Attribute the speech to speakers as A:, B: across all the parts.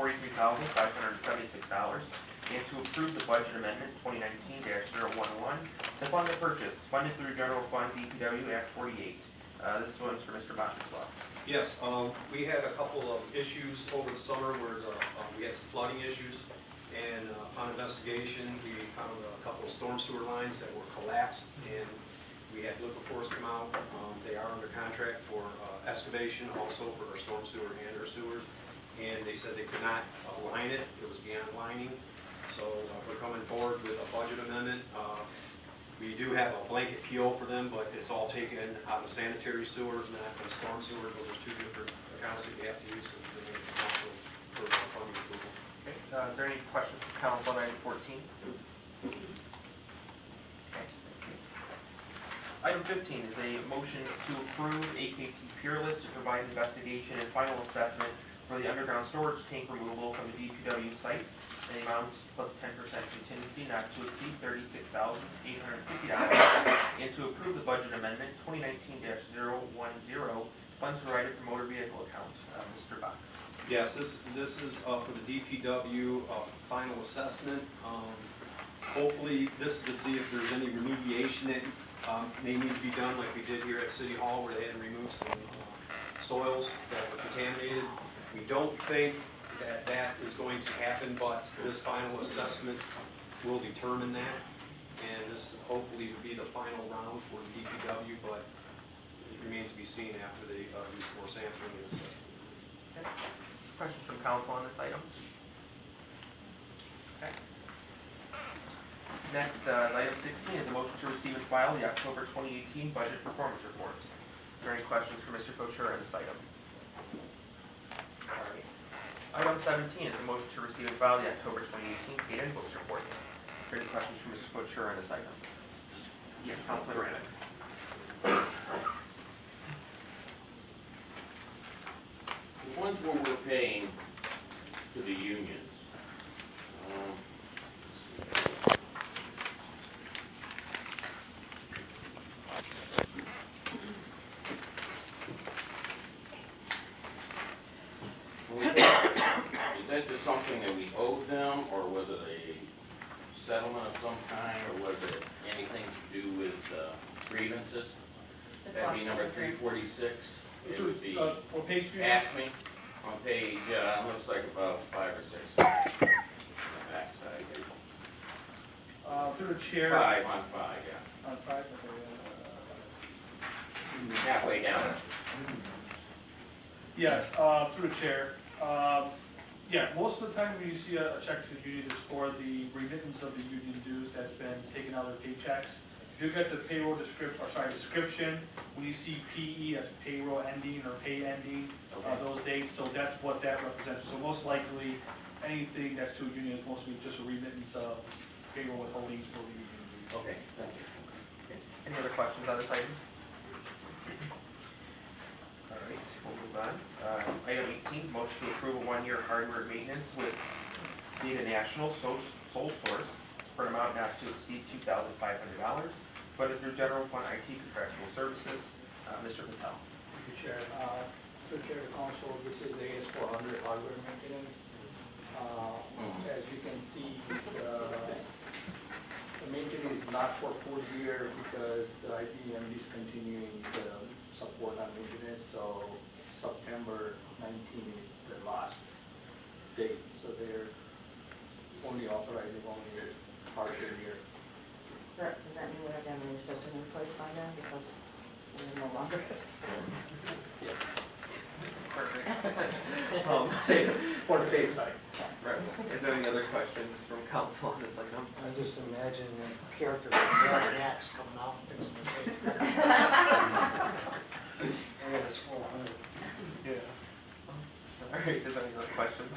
A: $43,576, and to approve the Budget Amendment 2019-011 to fund the purchase, funded through General Fund DPW Act 48. This one's for Mr. Bach as well.
B: Yes, we had a couple of issues over the summer where we had some flooding issues, and upon investigation, we found a couple of storm sewer lines that were collapsed, and we had Liquiforce come out. They are under contract for excavation, also for our storm sewer and our sewers, and they said they could not line it. It was beyond lining, so we're coming forward with a budget amendment. We do have a blanket PO for them, but it's all taken out of sanitary sewers, not from storm sewers. Those are two different accounts that you have to use for the council for funding approval.
A: Okay. Is there any questions for council on item 14? Item 15 is a motion to approve AKT Peerless to provide investigation and final assessment for the underground storage tank removal from the DPW site, an amount plus 10% contingency not to exceed $36,850, and to approve the budget amendment 2019-010, funds provided for motor vehicle account. Mr. Bach.
B: Yes, this is for the DPW final assessment. Hopefully, this is to see if there's any remediation that may need to be done, like we did here at City Hall, where they had to remove some soils that were contaminated. We don't think that is going to happen, but this final assessment will determine that, and this hopefully will be the final round for the DPW, but it remains to be seen after they do more sampling and assessment.
A: Okay. Questions from council on this item? Okay. Next, item 16 is a motion to receive and file the October 2018 budget performance report. Are there any questions for Mr. Kocher on this item? All right. Item 17 is a motion to receive and file the October 2018 Paid Invoice Report. Are there any questions for Mr. Kocher on this item? Yes, Councilor Rannick.
C: The ones where we're paying to the unions, is that just something that we owed them, or was it a settlement of some kind, or was it anything to do with grievances? That'd be number 346. It would be AFME on page, looks like about 5 or 6 on the backside.
D: Through the chair.
C: 5 on 5, yeah.
D: On 5,
C: Halfway down.
D: Yes, through the chair. Yeah, most of the time when you see a check to the union, it's for the remittance of the union dues that's been taken out of their paychecks. If you look at the payroll description, when you see PE as payroll ending or pay ending, those dates, so that's what that represents. So most likely, anything that's to a union is mostly just a remittance of payroll withholdings for the union dues.
A: Okay, thank you. Okay. Any other questions on this item? All right, we'll move on. Item 18, motion to approve a 1-year hardware maintenance with Data National Sole Source for an amount not to exceed $2,500, funded through General Fund IT Contractual Services. Mr. Patel.
E: Thank you, Chair. Through Chair of Council, this is the AS400 hardware maintenance. As you can see, the maintenance is not for full year because the IBM is continuing the support on maintenance, so September 19 is the last date, so they're only authorizing only a partial year.
F: Does that mean we have to have a new system in place by then because we're no longer?
E: Yeah.
A: Perfect.
E: For the safe side.
A: Right. Is there any other questions from council on this item?
G: I just imagine a character with an axe coming out and fixing the thing. Yeah, it's 400.
A: Yeah. All right, is there any other questions?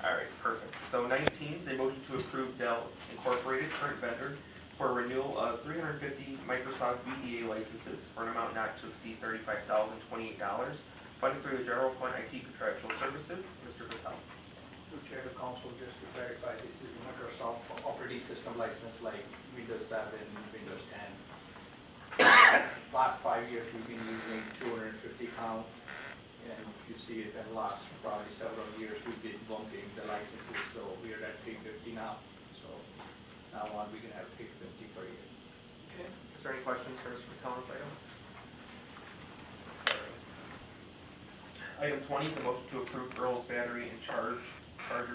A: All right, perfect. So 19 is a motion to approve Dell Incorporated, current vendor, for a renewal of 350 Microsoft VDA licenses for an amount not to exceed $35,028, funded through the General Fund IT Contractual Services. Mr. Patel.
E: Through Chair of Council, just to clarify, this is Microsoft operating system license like Windows 7, Windows 10. Last 5 years we've been using 250 count, and you see it in the last probably several years we've been bumping
A: Item 20 is a motion to approve Earl's Battery and Charger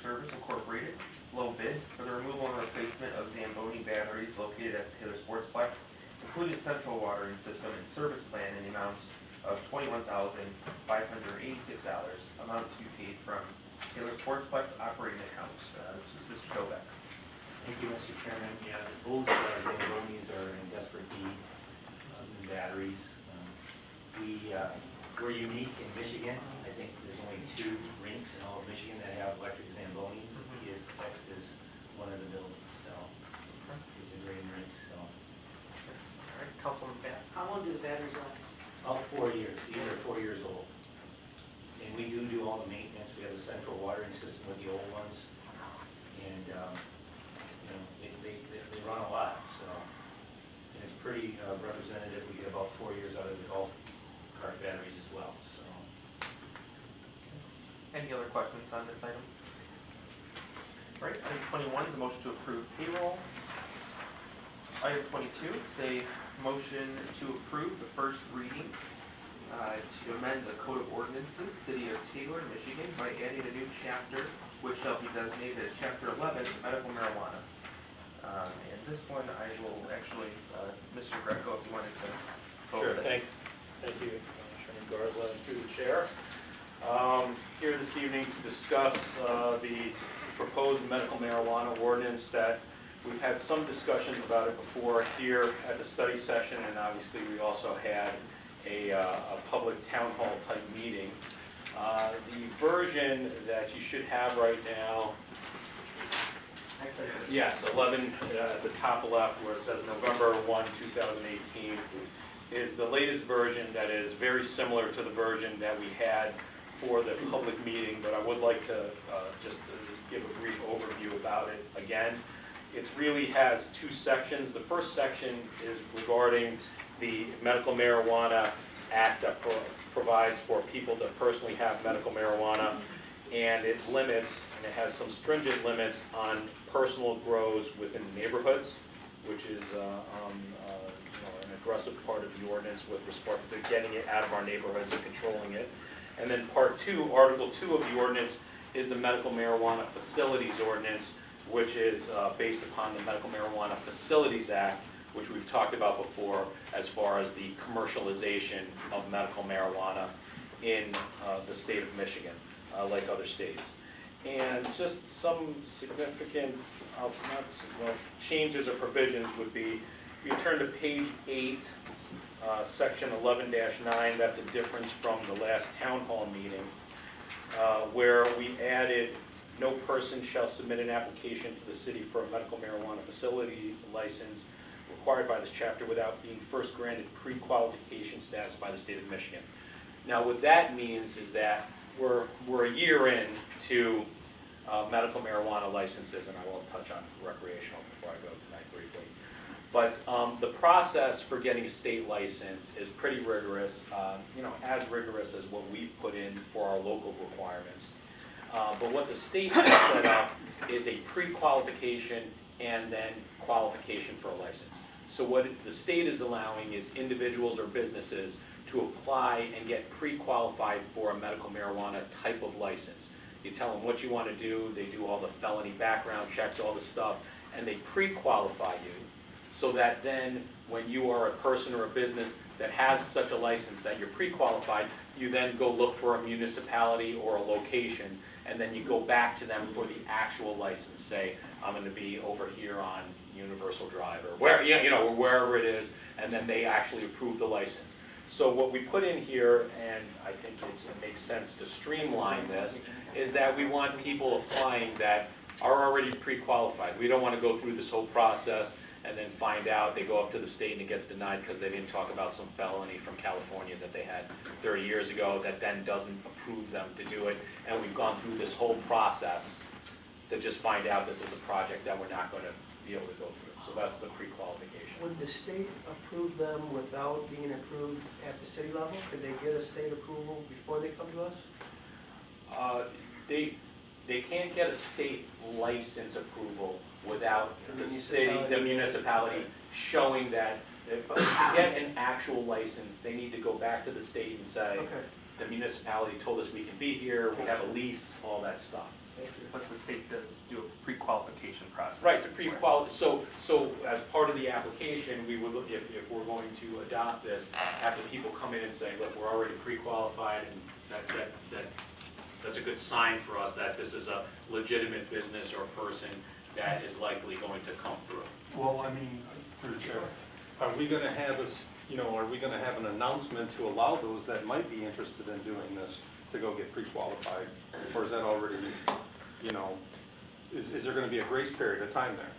A: Service Incorporated low bid for the removal and replacement of Zamboni batteries located at Taylor Sportsplex, including central watering system and service plan in the amount of $21,586, amount to be paid from Taylor Sportsplex operating account. This is Mr. Kovac.
H: Thank you, Mr. Chairman. Yeah, both Zambonis are in desperate need of new batteries. We're unique in Michigan. I think there's only 2 rinks in all of Michigan that have electric Zambonis. PSX is one of the buildings, so it's a great rink. So
A: All right, Councilman Pat.
G: How long do the batteries last?
H: all 4 years. These are 4 years old, and we do all the maintenance. We have a central watering system with the old ones, and you know, they run a lot. So and it's pretty representative. We get about 4 years out of the golf cart batteries as well. So.
A: Any other questions on this item? All right, item 21 is a motion to approve payroll. Item 22 is a motion to approve the first reading to amend the Code of Ordinances, City of Taylor, Michigan, by adding a new chapter, which shall be designated as Chapter 11, Medical Marijuana. And this one, I will actually, Mr. Greco, if you wanted to go over
I: Sure,
A: this.
I: thank you, Chairman Garza, and through the chair. Here this evening to discuss the proposed medical marijuana ordinance that we've had some discussions about it before here at the study session, and obviously we also had a public town hall type meeting. The version that you should have right now, yes, 11 at the top left where it says November 1, 2018, is the latest version that is very similar to the version that we had for the public meeting, but I would like to just give a brief overview about it again. It really has 2 sections. The first section is regarding the Medical Marijuana Act that provides for people to personally have medical marijuana, and it limits, and it has some stringent limits on personal grows within neighborhoods, which is you know, an aggressive part of the ordinance with respect to getting it out of our neighborhoods and controlling it. And then part 2, Article 2 of the ordinance is the Medical Marijuana Facilities Ordinance, which is based upon the Medical Marijuana Facilities Act, which we've talked about before as far as the commercialization of medical marijuana in the state of Michigan, like other states. And just some significant changes or provisions would be, if you turn to page 8, section 11-9, that's a difference from the last town hall meeting, where we added, no person shall submit an application to the city for a medical marijuana facility license required by this chapter without being first granted pre-qualification status by the state of Michigan. Now what that means is that we're a year in to medical marijuana licenses, and I will touch on recreational before I go tonight briefly. But the process for getting a state license is pretty rigorous, you know, as rigorous as what we've put in for our local requirements. But what the state has set up is a pre-qualification and then qualification for a license. So what the state is allowing is individuals or businesses to apply and get pre-qualified for a medical marijuana type of license. You tell them what you want to do, they do all the felony background checks, all the stuff, and they pre-qualify you so that then when you are a person or a business that has such a license that you're pre-qualified, you then go look for a municipality or a location, and then you go back to them for the actual license. Say, I'm going to be over here on Universal Drive, or where, you know, or wherever it is, and then they actually approve the license. So what we put in here, and I think it makes sense to streamline this, is that we want people applying that are already pre-qualified. We don't want to go through this whole process and then find out they go up to the state and it gets denied because they didn't talk about some felony from California that they had 30 years ago that then doesn't approve them to do it. And we've gone through this whole process to just find out this is a project that we're not going to be able to go through. So that's the pre-qualification.
G: Would the state approve them without being approved at the city level? Could they get a state approval before they come to us?
H: They can't get a state license approval without the city, the municipality showing that if to get an actual license, they need to go back to the state and say,
G: Okay.
I: the municipality told us we can be here, we have a lease, all that stuff.
A: But the state does do a pre-qualification process.
I: Right, the pre-qual, so as part of the application, we would, look if we're going to adopt this, have the people come in and say, look, we're already pre-qualified, and that's a good sign for us that this is a legitimate business or person that is likely going to come through.
J: Well, I mean, through the chair, are we gonna have this, are we gonna have an announcement to allow those that might be interested in doing this to go get pre-qualified? Or is that already, is there gonna be a grace period of time there?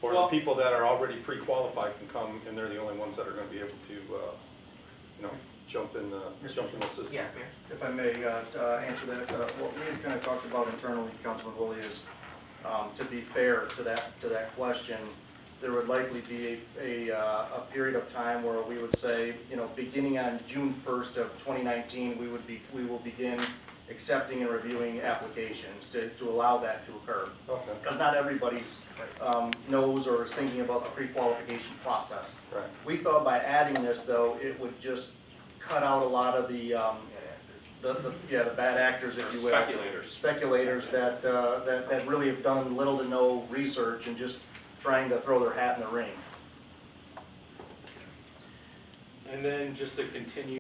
J: Or
I: Well-
J: the people that are already pre-qualified can come and they're the only ones that are gonna be able to, jump in the system?
A: Yeah, Mayor?
K: If I may answer that, what we had kind of talked about internally, Councilman Woolley, is to be fair to that question, there would likely be a period of time where we would say, beginning on June 1st of 2019, we will begin accepting and reviewing applications to allow that to occur.
J: Okay.
K: Because not everybody's knows or is thinking about the pre-qualification process.
J: Right.
K: We thought by adding this, though, it would just cut out a lot of the bad actors, if you will.
I: Speculators.
K: Speculators that really have done little to no research and just trying to throw their hat in the ring.
I: And then just to continue